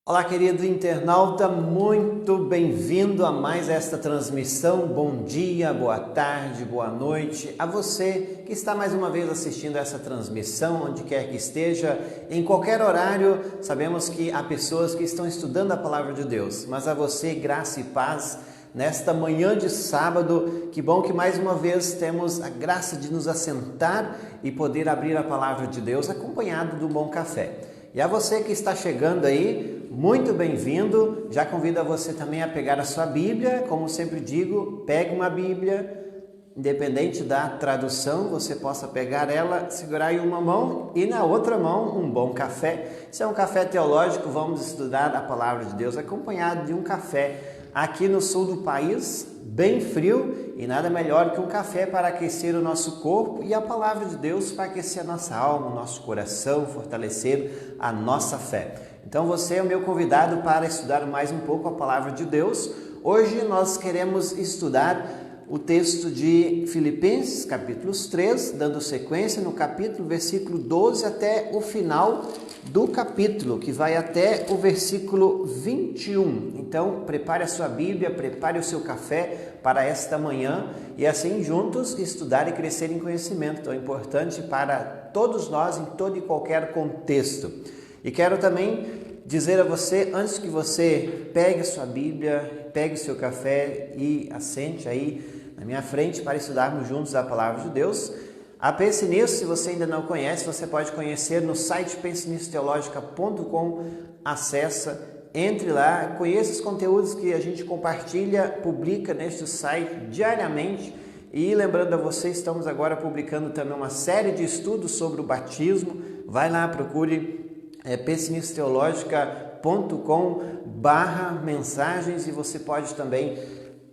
Olá, querido internauta, muito bem-vindo a mais esta transmissão. Bom dia, boa tarde, boa noite a você que está mais uma vez assistindo essa transmissão, onde quer que esteja, em qualquer horário. Sabemos que há pessoas que estão estudando a palavra de Deus, mas a você, graça e paz nesta manhã de sábado. Que bom que mais uma vez temos a graça de nos assentar e poder abrir a palavra de Deus acompanhado do bom café. E a você que está chegando aí, muito bem-vindo. Já convido a você também a pegar a sua Bíblia. Como sempre digo, pegue uma Bíblia, independente da tradução, você possa pegar ela, segurar em uma mão e na outra mão um bom café. Se é um café teológico, vamos estudar a palavra de Deus acompanhado de um café. Aqui no sul do país, bem frio, e nada melhor que um café para aquecer o nosso corpo e a palavra de Deus para aquecer a nossa alma, o nosso coração, fortalecer a nossa fé. Então você é o meu convidado para estudar mais um pouco a palavra de Deus. Hoje nós queremos estudar o texto de Filipenses, capítulos 3, dando sequência no capítulo, versículo 12 até o final do capítulo, que vai até o versículo 21. Então, prepare a sua Bíblia, prepare o seu café para esta manhã e assim juntos estudar e crescer em conhecimento, tão importante para todos nós em todo e qualquer contexto. E quero também dizer a você, antes que você pegue a sua Bíblia, pegue o seu café e assente aí na minha frente para estudarmos juntos a palavra de Deus. Pense nisso. Se você ainda não conhece, você pode conhecer no site pensenissoteologica.com. Acessa, entre lá, conheça os conteúdos que a gente compartilha, publica neste site diariamente. E lembrando a você, estamos agora publicando também uma série de estudos sobre o batismo. Vai lá, procure pensenissoteologica.com/mensagens e você pode também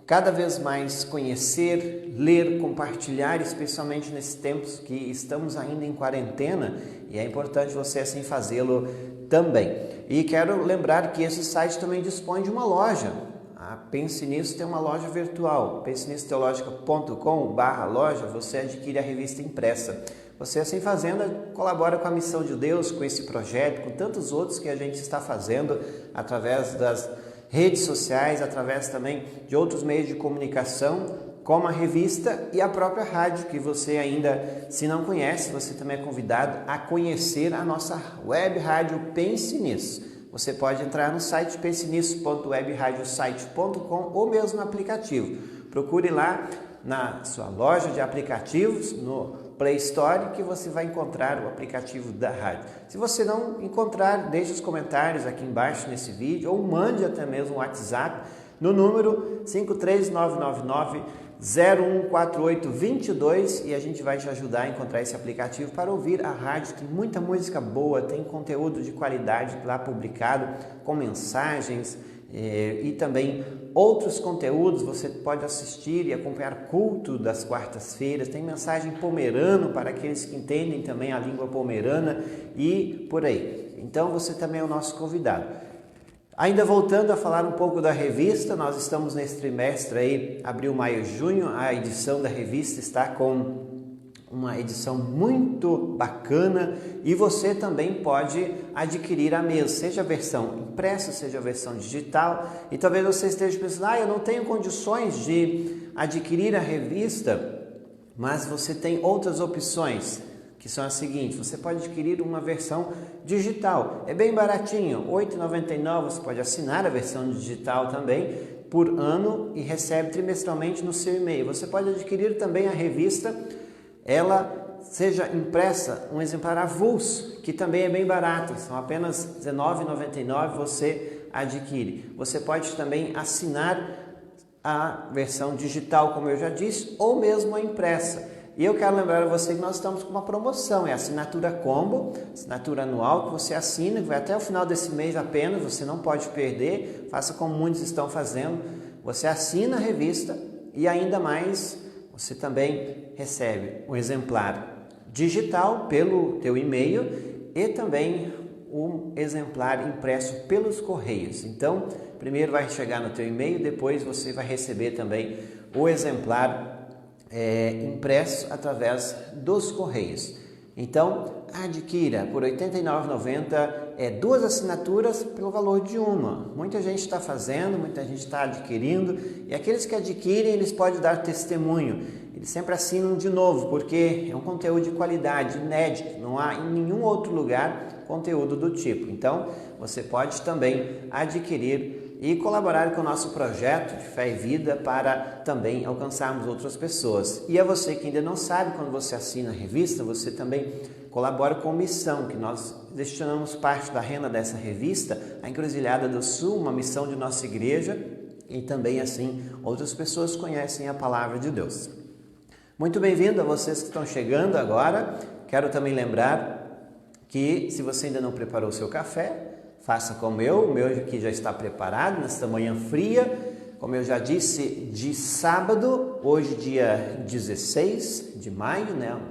cada vez mais conhecer, ler, compartilhar, especialmente nesses tempos que estamos ainda em quarentena, e é importante você assim fazê-lo também. E quero lembrar que esse site também dispõe de uma loja. A Pense Nisso tem uma loja virtual, pensenissoteologica.com/loja, você adquire a revista impressa. Você assim fazendo colabora com a missão de Deus, com esse projeto, com tantos outros que a gente está fazendo através das redes sociais, através também de outros meios de comunicação, como a revista e a própria rádio, que você ainda, se não conhece, você também é convidado a conhecer a nossa web rádio Pense Nisso. Você pode entrar no site pensenisso.webradiosite.com ou mesmo no aplicativo. Procure lá na sua loja de aplicativos, no Play Store, que você vai encontrar o aplicativo da rádio. Se você não encontrar, deixe os comentários aqui embaixo nesse vídeo ou mande até mesmo um WhatsApp no número 53999-014822 e a gente vai te ajudar a encontrar esse aplicativo para ouvir a rádio. Tem muita música boa, tem conteúdo de qualidade lá publicado com mensagens e também outros conteúdos. Você pode assistir e acompanhar culto das quartas-feiras, tem mensagem pomerano para aqueles que entendem também a língua pomerana e por aí. Então você também é o nosso convidado. Ainda voltando a falar um pouco da revista, nós estamos nesse trimestre aí, abril, maio, junho, a edição da revista está com uma edição muito bacana e você também pode adquirir a mesma, seja a versão impressa, seja a versão digital. E talvez você esteja pensando, eu não tenho condições de adquirir a revista, mas você tem outras opções, que são as seguintes: você pode adquirir uma versão digital, é bem baratinho, R$ 8,99, você pode assinar a versão digital também por ano e recebe trimestralmente no seu e-mail. Você pode adquirir também a revista, ela seja impressa, um exemplar avulso, que também é bem barato, são apenas R$ 19,99, você adquire. Você pode também assinar a versão digital, como eu já disse, ou mesmo a impressa. E eu quero lembrar a você que nós estamos com uma promoção, é a assinatura combo, assinatura anual, que você assina, que vai até o final desse mês apenas, você não pode perder, faça como muitos estão fazendo, você assina a revista e ainda mais, você também recebe um exemplar digital pelo teu e-mail e também um exemplar impresso pelos correios. Então, primeiro vai chegar no teu e-mail, depois você vai receber também o exemplar impresso através dos correios. Então, adquira por R$ 89,90, duas assinaturas pelo valor de uma. Muita gente está fazendo, muita gente está adquirindo, e aqueles que adquirem, eles podem dar testemunho. Eles sempre assinam de novo, porque é um conteúdo de qualidade, inédito, não há em nenhum outro lugar conteúdo do tipo. Então, você pode também adquirir e colaborar com o nosso projeto de Fé e Vida para também alcançarmos outras pessoas. E a você que ainda não sabe, quando você assina a revista, você também colabora com missão, que nós destinamos parte da renda dessa revista à Encruzilhada do Sul, uma missão de nossa igreja, e também assim outras pessoas conhecem a palavra de Deus. Muito bem-vindo a vocês que estão chegando agora. Quero também lembrar que se você ainda não preparou o seu café, faça como o meu aqui já está preparado nesta manhã fria, como eu já disse, de sábado, hoje dia 16 de maio,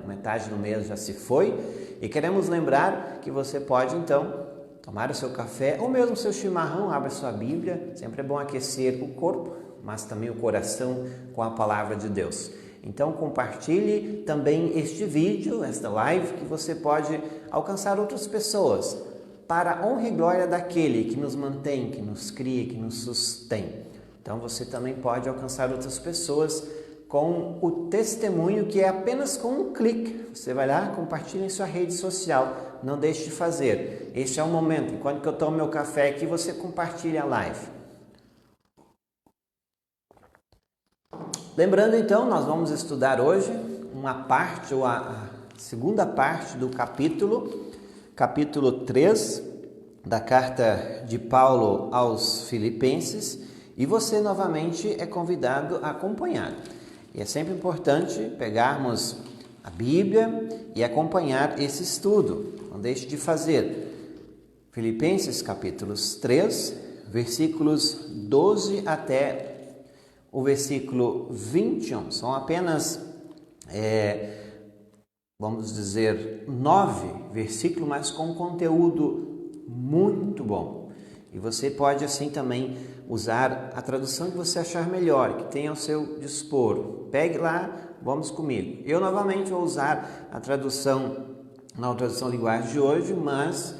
metade do mês já se foi, e queremos lembrar que você pode então tomar o seu café ou mesmo o seu chimarrão, abra sua Bíblia, sempre é bom aquecer o corpo, mas também o coração com a palavra de Deus. Então compartilhe também este vídeo, esta live, que você pode alcançar outras pessoas, para a honra e glória daquele que nos mantém, que nos cria, que nos sustém. Então você também pode alcançar outras pessoas com o testemunho, que é apenas com um clique. Você vai lá, compartilha em sua rede social, não deixe de fazer. Este é o momento, enquanto que eu tomo meu café aqui, você compartilha a live. Lembrando então, nós vamos estudar hoje uma parte, ou a segunda parte do capítulo 3 da carta de Paulo aos Filipenses, e você novamente é convidado a acompanhar. E é sempre importante pegarmos a Bíblia e acompanhar esse estudo. Não deixe de fazer. Filipenses capítulos 3, versículos 12 até o versículo 21. São apenas, vamos dizer, 9 versículos, mas com conteúdo muito bom. E você pode assim também usar a tradução que você achar melhor, que tenha ao seu dispor. Pegue lá, vamos comigo. Eu novamente vou usar a tradução, não a tradução linguagem de hoje, mas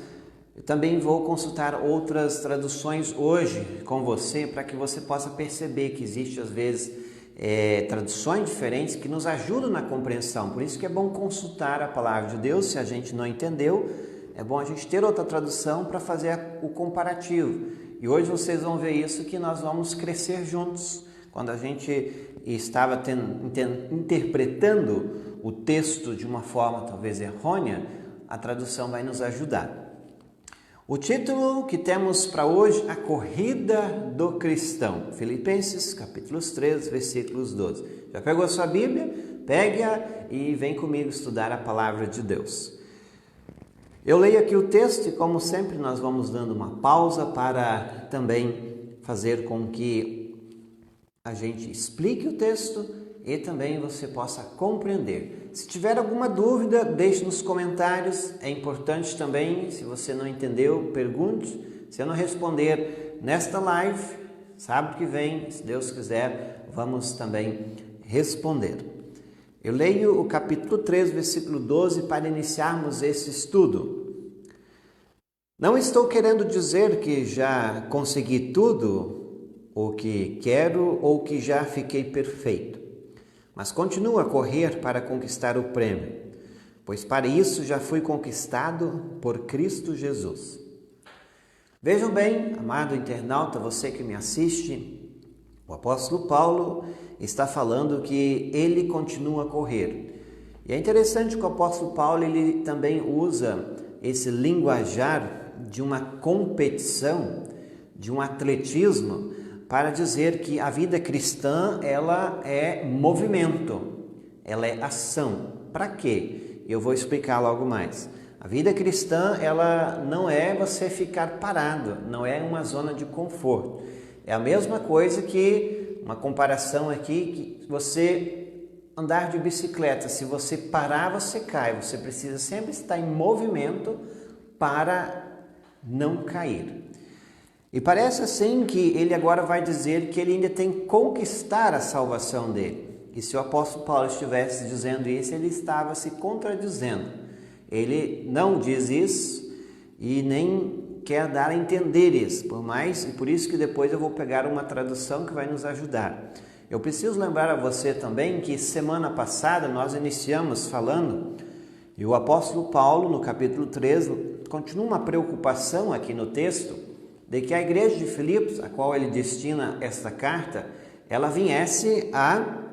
eu também vou consultar outras traduções hoje com você, para que você possa perceber que existe às vezes traduções diferentes que nos ajudam na compreensão. Por isso que é bom consultar a palavra de Deus. Se a gente não entendeu, é bom a gente ter outra tradução para fazer o comparativo. E hoje vocês vão ver isso, que nós vamos crescer juntos. Quando a gente estava interpretando o texto de uma forma talvez errônea, a tradução vai nos ajudar. O título que temos para hoje, a corrida do cristão. Filipenses capítulos 3, versículos 12. Já pegou a sua Bíblia? Pega e vem comigo estudar a palavra de Deus. Eu leio aqui o texto e, como sempre, nós vamos dando uma pausa para também fazer com que a gente explique o texto e também você possa compreender. Se tiver alguma dúvida, deixe nos comentários. É importante também, se você não entendeu, pergunte. Se eu não responder nesta live, sábado que vem, se Deus quiser, vamos também responder. Eu leio o capítulo 3, versículo 12, para iniciarmos esse estudo. Não estou querendo dizer que já consegui tudo o que quero ou que já fiquei perfeito, mas continuo a correr para conquistar o prêmio, pois para isso já fui conquistado por Cristo Jesus. Vejam bem, amado internauta, você que me assiste, o apóstolo Paulo está falando que ele continua a correr. E é interessante que o apóstolo Paulo ele também usa esse linguajar de uma competição, de um atletismo, para dizer que a vida cristã ela é movimento, ela é ação. Para quê? Eu vou explicar logo mais. A vida cristã ela não é você ficar parado, não é uma zona de conforto. É a mesma coisa que uma comparação aqui, que você andar de bicicleta. Se você parar, você cai. Você precisa sempre estar em movimento para não cair. E parece assim que ele agora vai dizer que ele ainda tem que conquistar a salvação dele. E se o apóstolo Paulo estivesse dizendo isso, ele estava se contradizendo. Ele não diz isso e nem quer dar a entender isso, por isso que depois eu vou pegar uma tradução que vai nos ajudar. Eu preciso lembrar a você também que semana passada nós iniciamos falando, e o apóstolo Paulo, no capítulo 3, continua uma preocupação aqui no texto, de que a igreja de Filipos, a qual ele destina esta carta, ela viesse a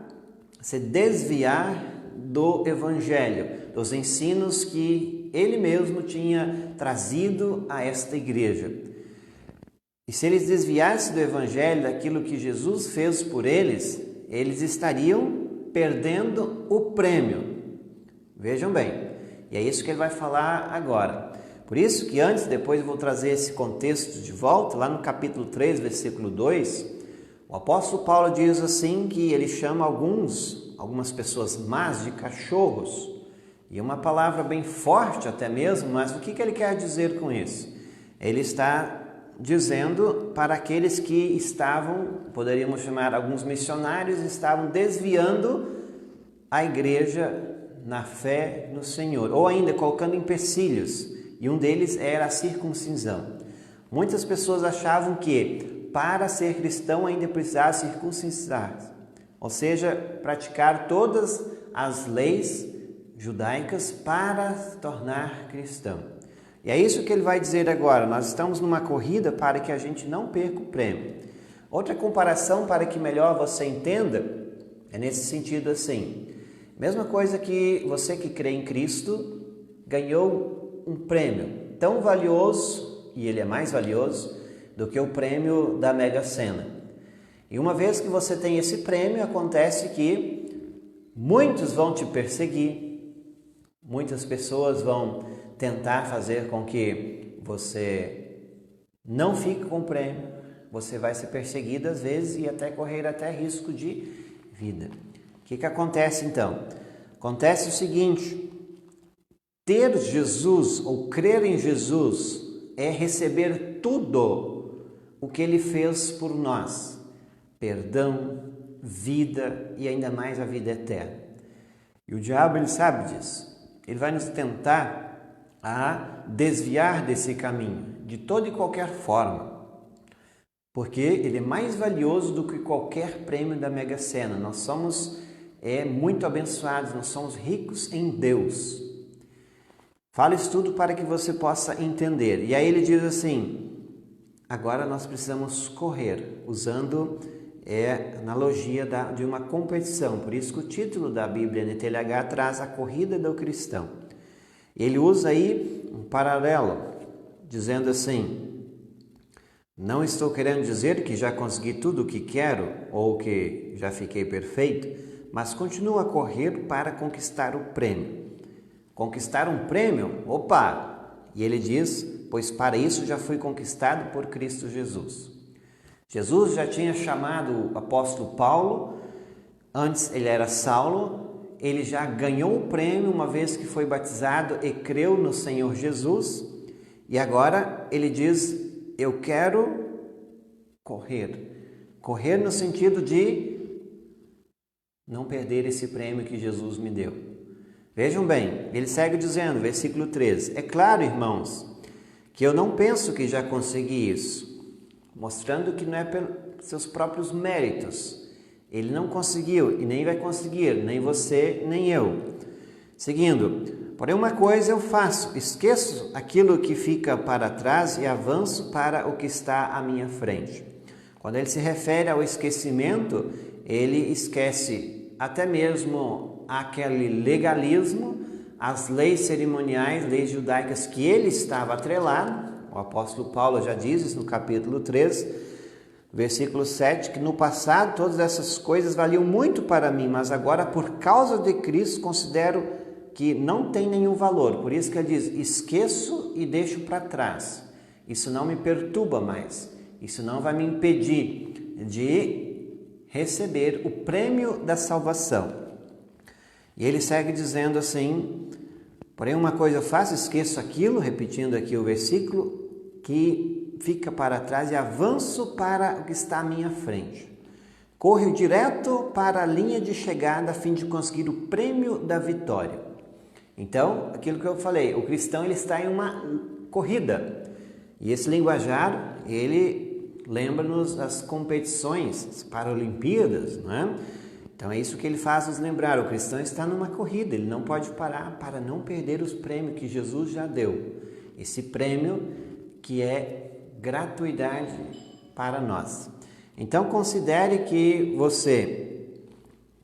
se desviar do evangelho, dos ensinos que ele mesmo tinha trazido a esta igreja. E se eles desviassem do evangelho, daquilo que Jesus fez por eles, eles estariam perdendo o prêmio. Vejam bem, e é isso que ele vai falar agora. Por isso que depois eu vou trazer esse contexto de volta, lá no capítulo 3, versículo 2, o apóstolo Paulo diz assim que ele chama algumas pessoas más de cachorros, e uma palavra bem forte até mesmo, mas o que ele quer dizer com isso? Ele está dizendo para aqueles que estavam, poderíamos chamar alguns missionários, estavam desviando a igreja na fé no Senhor, ou ainda colocando empecilhos, e um deles era a circuncisão. Muitas pessoas achavam que para ser cristão ainda precisava circuncidar, ou seja, praticar todas as leis judaicas para se tornar cristão. E é isso que ele vai dizer agora. Nós estamos numa corrida para que a gente não perca o prêmio. Outra comparação para que melhor você entenda é nesse sentido assim. Mesma coisa que você que crê em Cristo ganhou um prêmio tão valioso, e ele é mais valioso do que o prêmio da Mega Sena. E uma vez que você tem esse prêmio, acontece que muitos vão te perseguir, muitas pessoas vão tentar fazer com que você não fique com o prêmio, você vai ser perseguido às vezes e até correr risco de vida. O que acontece então? Acontece o seguinte: ter Jesus ou crer em Jesus é receber tudo o que Ele fez por nós, perdão, vida e ainda mais a vida eterna. E o diabo, ele sabe disso, ele vai nos tentar a desviar desse caminho, de toda e qualquer forma, porque ele é mais valioso do que qualquer prêmio da Mega Sena. Nós somos muito abençoados, nós somos ricos em Deus. Fala isso tudo para que você possa entender. E aí ele diz assim, agora nós precisamos correr, usando a analogia de uma competição. Por isso que o título da Bíblia NTLH traz a corrida do cristão. Ele usa aí um paralelo, dizendo assim, não estou querendo dizer que já consegui tudo o que quero ou que já fiquei perfeito, mas continuo a correr para conquistar o prêmio. Conquistar um prêmio? Opa! E ele diz, pois para isso já fui conquistado por Cristo Jesus. Jesus já tinha chamado o apóstolo Paulo, antes ele era Saulo, ele já ganhou o prêmio uma vez que foi batizado e creu no Senhor Jesus, e agora ele diz, eu quero correr no sentido de não perder esse prêmio que Jesus me deu. Vejam bem, ele segue dizendo, versículo 13, é claro, irmãos, que eu não penso que já consegui isso, mostrando que não é pelos seus próprios méritos. Ele não conseguiu e nem vai conseguir, nem você, nem eu. Seguindo, porém uma coisa eu faço, esqueço aquilo que fica para trás e avanço para o que está à minha frente. Quando ele se refere ao esquecimento, ele esquece até mesmo aquele legalismo, as leis cerimoniais, leis judaicas que ele estava atrelado. O apóstolo Paulo já diz isso no capítulo 3, versículo 7, que no passado todas essas coisas valiam muito para mim, mas agora por causa de Cristo considero que não tem nenhum valor. Por isso que ele diz, esqueço e deixo para trás. Isso não me perturba mais. Isso não vai me impedir de receber o prêmio da salvação. E ele segue dizendo assim, porém uma coisa eu faço, esqueço aquilo, repetindo aqui o versículo, que fica para trás e avanço para o que está à minha frente. Corro direto para a linha de chegada a fim de conseguir o prêmio da vitória. Então, aquilo que eu falei, o cristão ele está em uma corrida. E esse linguajar, ele lembra-nos das competições, as Paralimpíadas, não é? Então é isso que ele faz nos lembrar, o cristão está numa corrida, ele não pode parar para não perder os prêmios que Jesus já deu. Esse prêmio que é gratuidade para nós. Então considere que você,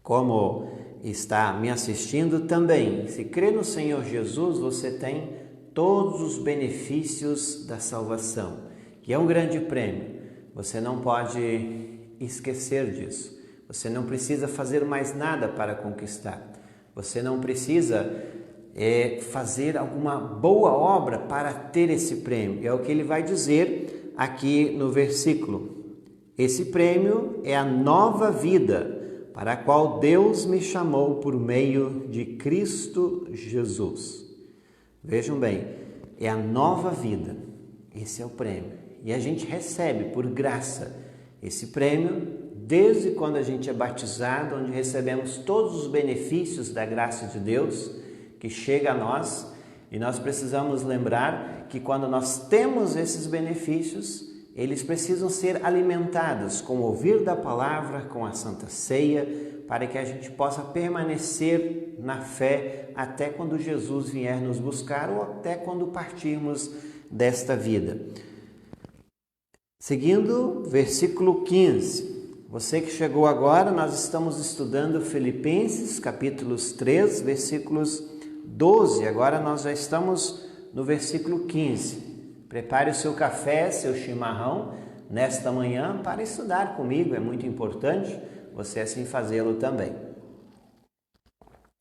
como está me assistindo também, se crê no Senhor Jesus, você tem todos os benefícios da salvação, que é um grande prêmio. Você não pode esquecer disso. Você não precisa fazer mais nada para conquistar. Você não precisa fazer alguma boa obra para ter esse prêmio. É o que ele vai dizer aqui no versículo. Esse prêmio é a nova vida para a qual Deus me chamou por meio de Cristo Jesus. Vejam bem, é a nova vida. Esse é o prêmio. E a gente recebe por graça esse prêmio desde quando a gente é batizado, onde recebemos todos os benefícios da graça de Deus que chega a nós, e nós precisamos lembrar que quando nós temos esses benefícios, eles precisam ser alimentados com o ouvir da palavra, com a Santa Ceia, para que a gente possa permanecer na fé até quando Jesus vier nos buscar ou até quando partirmos desta vida. Seguindo, versículo 15. Você que chegou agora, nós estamos estudando Filipenses, capítulos 3, versículos 12. Agora nós já estamos no versículo 15. Prepare o seu café, seu chimarrão, nesta manhã para estudar comigo. É muito importante você assim fazê-lo também.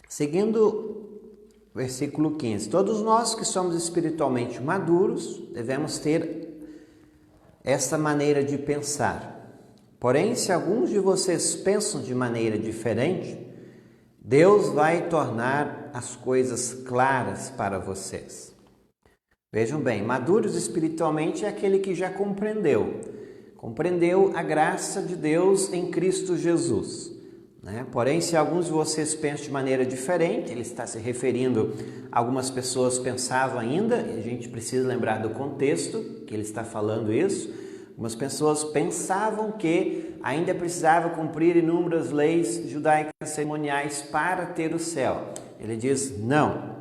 Seguindo, versículo 15. Todos nós que somos espiritualmente maduros, devemos ter esta maneira de pensar. Porém, se alguns de vocês pensam de maneira diferente, Deus vai tornar as coisas claras para vocês. Vejam bem, maduros espiritualmente é aquele que já compreendeu a graça de Deus em Cristo Jesus. Porém, se alguns de vocês pensam de maneira diferente, ele está se referindo a algumas pessoas pensavam ainda, e a gente precisa lembrar do contexto que ele está falando isso. Algumas pessoas pensavam que ainda precisava cumprir inúmeras leis judaicas cerimoniais para ter o céu. Ele diz, não.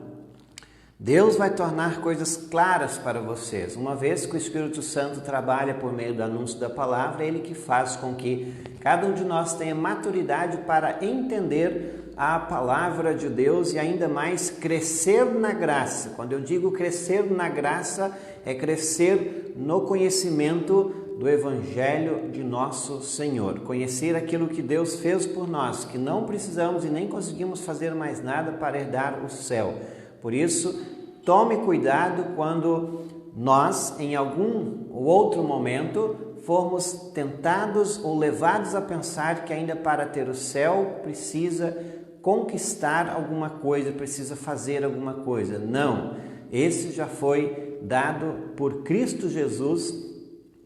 Deus vai tornar coisas claras para vocês. Uma vez que o Espírito Santo trabalha por meio do anúncio da palavra, é Ele que faz com que cada um de nós tenha maturidade para entender a palavra de Deus e ainda mais crescer na graça. Quando eu digo crescer na graça, é crescer no conhecimento do Evangelho de nosso Senhor. Conhecer aquilo que Deus fez por nós, que não precisamos e nem conseguimos fazer mais nada para herdar o céu. Por isso, tome cuidado quando nós, em algum ou outro momento, formos tentados ou levados a pensar que ainda para ter o céu precisa conquistar alguma coisa, precisa fazer alguma coisa. Não, esse já foi dado por Cristo Jesus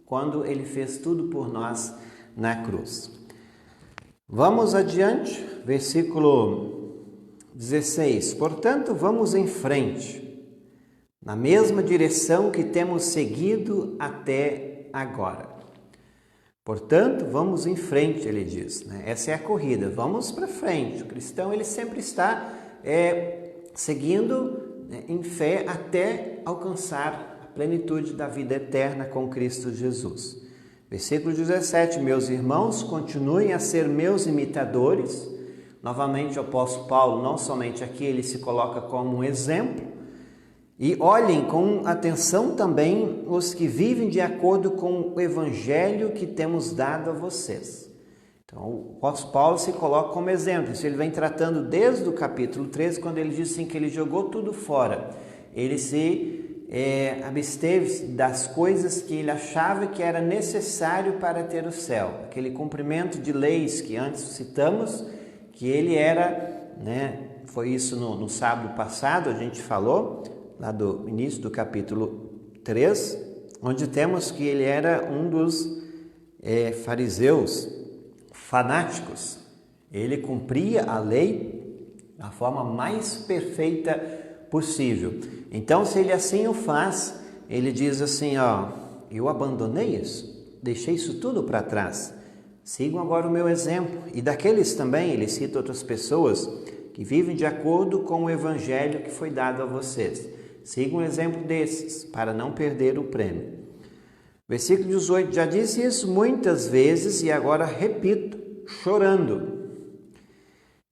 quando Ele fez tudo por nós na cruz. Vamos adiante, versículo 16. Portanto, vamos em frente, na mesma direção que temos seguido até agora. Portanto, vamos em frente, ele diz. Essa é a corrida, vamos para frente. O cristão ele sempre está seguindo em fé até alcançar a plenitude da vida eterna com Cristo Jesus. Versículo 17. Meus irmãos, continuem a ser meus imitadores. Novamente o apóstolo Paulo, não somente aqui, ele se coloca como um exemplo. E olhem com atenção também os que vivem de acordo com o evangelho que temos dado a vocês. Então, o apóstolo Paulo se coloca como exemplo. Isso ele vem tratando desde o capítulo 13, quando ele diz assim, que ele jogou tudo fora. Ele se absteve das coisas que ele achava que era necessário para ter o céu. Aquele cumprimento de leis que antes citamos, que ele era, foi isso no sábado passado, a gente falou, lá do início do capítulo 3, onde temos que ele era um dos fariseus fanáticos. Ele cumpria a lei da forma mais perfeita possível. Então, se ele assim o faz, ele diz assim, eu abandonei isso, deixei isso tudo para trás. Sigam agora o meu exemplo. E daqueles também, ele cita outras pessoas que vivem de acordo com o evangelho que foi dado a vocês. Sigam o exemplo desses, para não perder o prêmio. Versículo 18, já disse isso muitas vezes e agora repito, chorando.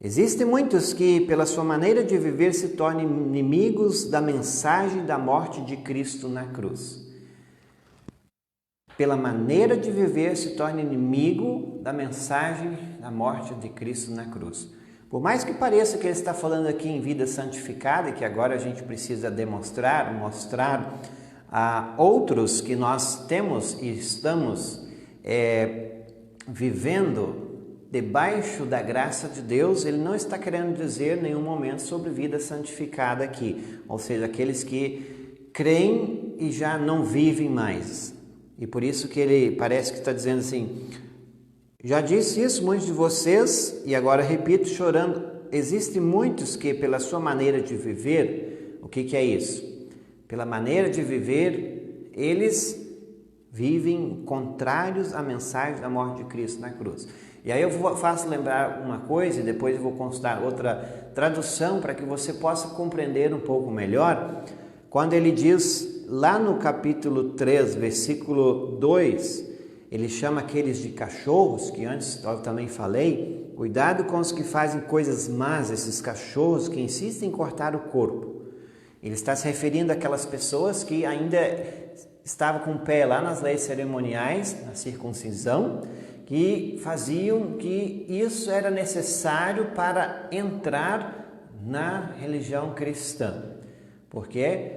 Existem muitos que, pela sua maneira de viver, se tornam inimigos da mensagem da morte de Cristo na cruz. Pela maneira de viver, se torna inimigo da mensagem da morte de Cristo na cruz. Por mais que pareça que ele está falando aqui em vida santificada, e que agora a gente precisa mostrar a outros que nós temos e estamos vivendo debaixo da graça de Deus, ele não está querendo dizer em nenhum momento sobre vida santificada aqui, ou seja, aqueles que creem e já não vivem mais. E por isso que ele parece que está dizendo assim, já disse isso muitos de vocês, e agora repito chorando, existem muitos que pela sua maneira de viver, o que é isso? Pela maneira de viver, eles vivem contrários à mensagem da morte de Cristo na cruz. E aí eu faço lembrar uma coisa e depois eu vou consultar outra tradução para que você possa compreender um pouco melhor. Quando ele diz lá no capítulo 3, versículo 2, ele chama aqueles de cachorros, que antes eu também falei, cuidado com os que fazem coisas más, esses cachorros que insistem em cortar o corpo. Ele está se referindo àquelas pessoas que ainda estavam com o pé lá nas leis cerimoniais, na circuncisão, que faziam que isso era necessário para entrar na religião cristã. Porque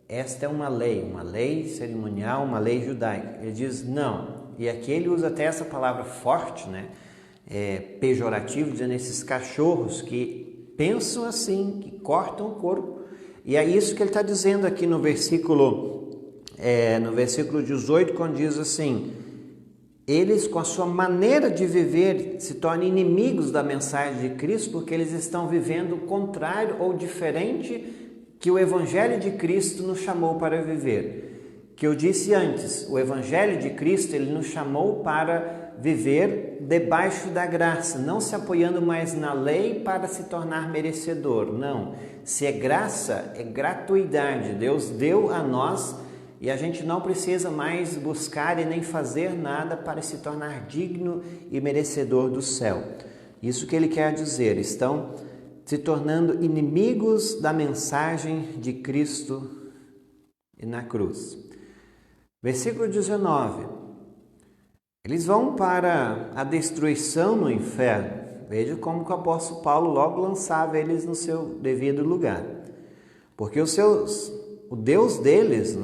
esta é uma lei cerimonial, uma lei judaica. Ele diz não. E aqui ele usa até essa palavra forte, pejorativo, dizendo esses cachorros que pensam assim, que cortam o corpo. E é isso que ele está dizendo aqui no versículo 18, quando diz assim, eles com a sua maneira de viver se tornam inimigos da mensagem de Cristo, porque eles estão vivendo o contrário ou diferente que o Evangelho de Cristo nos chamou para viver. Que eu disse antes, o Evangelho de Cristo, ele nos chamou para viver debaixo da graça, não se apoiando mais na lei para se tornar merecedor, não. Se é graça, é gratuidade, Deus deu a nós e a gente não precisa mais buscar e nem fazer nada para se tornar digno e merecedor do céu. Isso que ele quer dizer, estão se tornando inimigos da mensagem de Cristo na cruz. Versículo 19. Eles vão para a destruição no inferno. Veja como que o apóstolo Paulo logo lançava eles no seu devido lugar. Porque o Deus deles,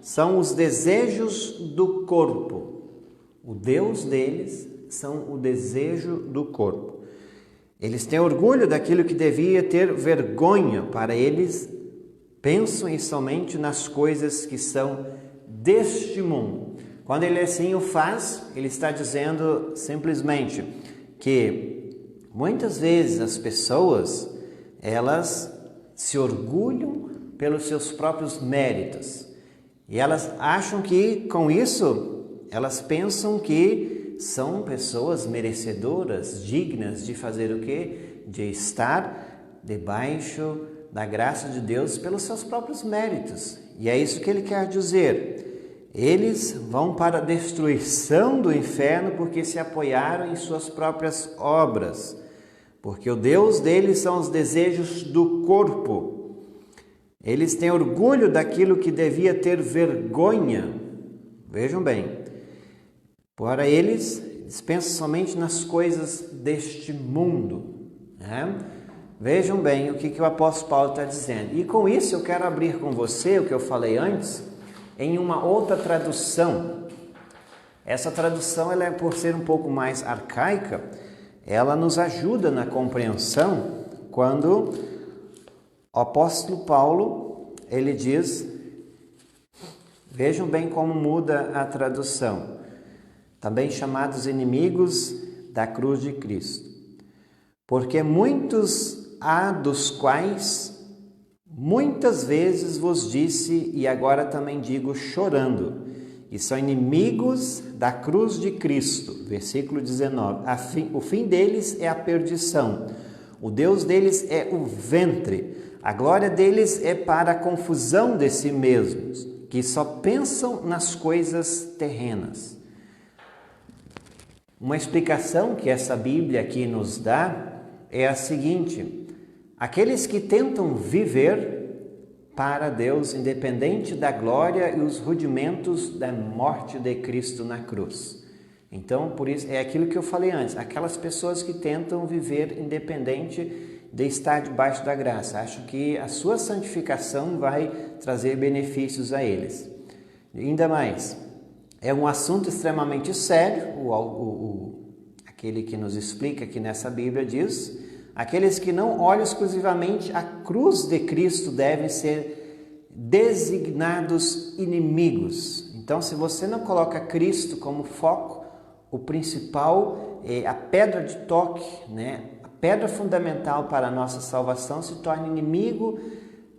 são os desejos do corpo. O Deus deles são o desejo do corpo. Eles têm orgulho daquilo que devia ter vergonha. Para eles, pensam somente nas coisas que são deste mundo. Quando ele assim o faz, ele está dizendo simplesmente que muitas vezes as pessoas, elas se orgulham pelos seus próprios méritos. E elas acham que com isso, elas pensam que são pessoas merecedoras, dignas de fazer o quê? De estar debaixo da graça de Deus pelos seus próprios méritos. E é isso que ele quer dizer. Eles vão para a destruição do inferno porque se apoiaram em suas próprias obras. Porque o Deus deles são os desejos do corpo. Eles têm orgulho daquilo que devia ter vergonha. Vejam bem. Para eles pensam somente nas coisas deste mundo. Vejam bem o que o apóstolo Paulo está dizendo. E com isso eu quero abrir com você o que eu falei antes, em uma outra tradução. Essa tradução, ela por ser um pouco mais arcaica, ela nos ajuda na compreensão quando o apóstolo Paulo, ele diz, vejam bem como muda a tradução, também chamados inimigos da cruz de Cristo. Porque muitos há dos quais Muitas vezes vos disse, e agora também digo chorando, que são inimigos da cruz de Cristo. Versículo 19. O fim deles é a perdição. O Deus deles é o ventre. A glória deles é para a confusão de si mesmos, que só pensam nas coisas terrenas. Uma explicação que essa Bíblia aqui nos dá é a seguinte: aqueles que tentam viver para Deus, independente da glória e os rudimentos da morte de Cristo na cruz. Então, por isso, é aquilo que eu falei antes, aquelas pessoas que tentam viver independente de estar debaixo da graça, acham que a sua santificação vai trazer benefícios a eles. E ainda mais, é um assunto extremamente sério, aquele que nos explica aqui nessa Bíblia diz: aqueles que não olham exclusivamente a cruz de Cristo devem ser designados inimigos. Então, se você não coloca Cristo como foco, o principal, a pedra de toque, a pedra fundamental para a nossa salvação, se torna inimigo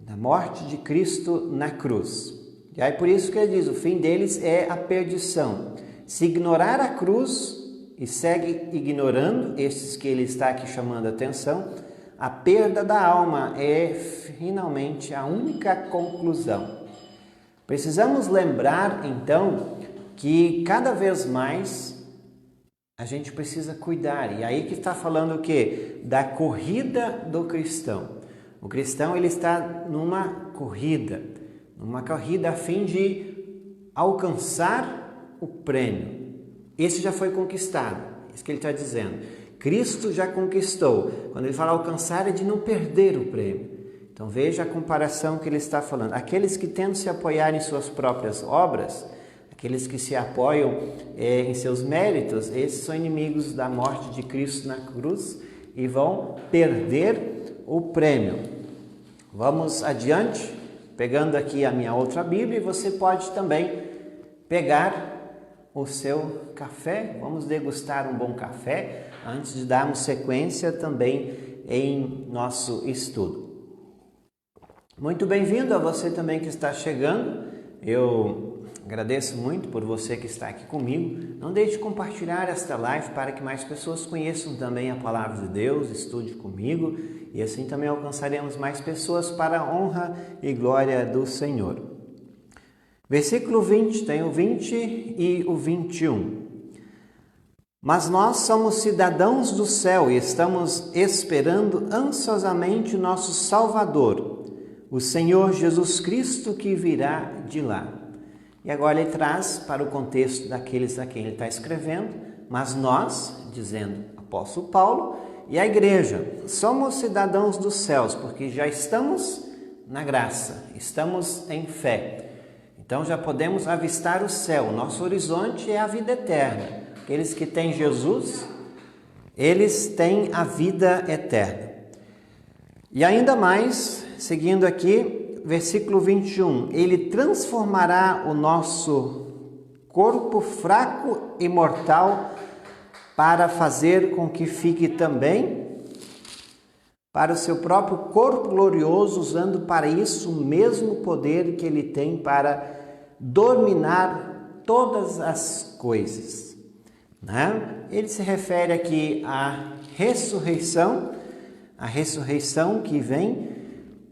da morte de Cristo na cruz. E aí por isso que ele diz, o fim deles é a perdição. Se ignorar a cruz e segue ignorando esses que ele está aqui chamando a atenção, a perda da alma é finalmente a única conclusão. Precisamos lembrar, então, que cada vez mais a gente precisa cuidar. E aí que está falando o quê? Da corrida do cristão. O cristão ele está numa corrida a fim de alcançar o prêmio. Esse já foi conquistado, isso que ele está dizendo. Cristo já conquistou. Quando ele fala alcançar, é de não perder o prêmio. Então veja a comparação que ele está falando. Aqueles que tentam se apoiar em suas próprias obras, aqueles que se apoiam em seus méritos, esses são inimigos da morte de Cristo na cruz e vão perder o prêmio. Vamos adiante, pegando aqui a minha outra Bíblia, e você pode também pegar o seu café. Vamos degustar um bom café antes de darmos sequência também em nosso estudo. Muito bem-vindo a você também que está chegando. Eu agradeço muito por você que está aqui comigo. Não deixe de compartilhar esta live para que mais pessoas conheçam também a palavra de Deus, estude comigo e assim também alcançaremos mais pessoas para a honra e glória do Senhor. Versículo 20, tem o 20 e o 21. Mas nós somos cidadãos do céu e estamos esperando ansiosamente nosso Salvador, o Senhor Jesus Cristo, que virá de lá. E agora ele traz para o contexto daqueles a quem ele está escrevendo, mas nós, dizendo apóstolo Paulo, e a igreja, somos cidadãos dos céus, porque já estamos na graça, estamos em fé. Então já podemos avistar o céu, nosso horizonte é a vida eterna. Aqueles que têm Jesus, eles têm a vida eterna. E ainda mais, seguindo aqui, versículo 21, ele transformará o nosso corpo fraco e mortal para fazer com que fique também para o seu próprio corpo glorioso, usando para isso o mesmo poder que ele tem para dominar todas as coisas. Ele se refere aqui à ressurreição, a ressurreição que vem,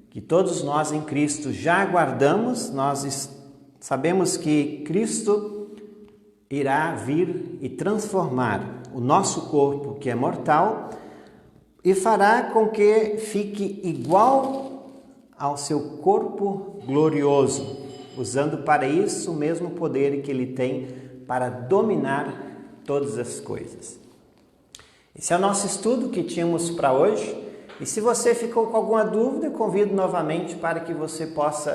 que todos nós em Cristo já aguardamos. Nós sabemos que Cristo irá vir e transformar o nosso corpo, que é mortal, e fará com que fique igual ao seu corpo glorioso, usando para isso o mesmo poder que ele tem para dominar todas as coisas. Esse é o nosso estudo que tínhamos para hoje. E se você ficou com alguma dúvida, eu convido novamente para que você possa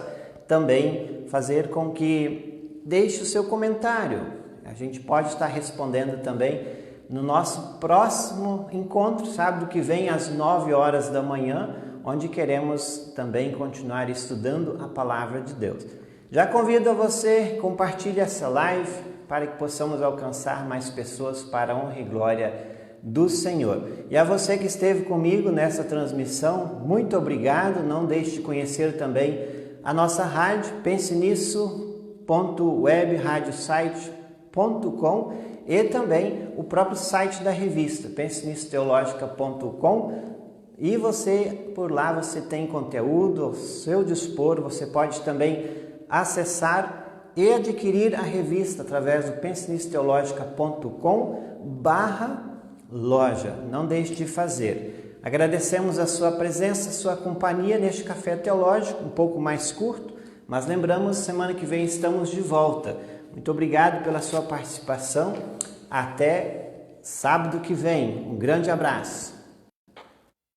também fazer com que deixe o seu comentário. A gente pode estar respondendo também no nosso próximo encontro, sábado que vem, às 9 horas da manhã, onde queremos também continuar estudando a palavra de Deus. Já convido a você, compartilhe essa live para que possamos alcançar mais pessoas para a honra e glória do Senhor. E a você que esteve comigo nessa transmissão, muito obrigado. Não deixe de conhecer também a nossa rádio, pensenisso.webradiosite.com e também o próprio site da revista, pensenissoteologica.com. E você, por lá, você tem conteúdo ao seu dispor. Você pode também acessar e adquirir a revista através do pensenissoteologica.com/loja. Não deixe de fazer. Agradecemos a sua presença, a sua companhia neste Café Teológico, um pouco mais curto, mas lembramos, semana que vem estamos de volta. Muito obrigado pela sua participação. Até sábado que vem. Um grande abraço.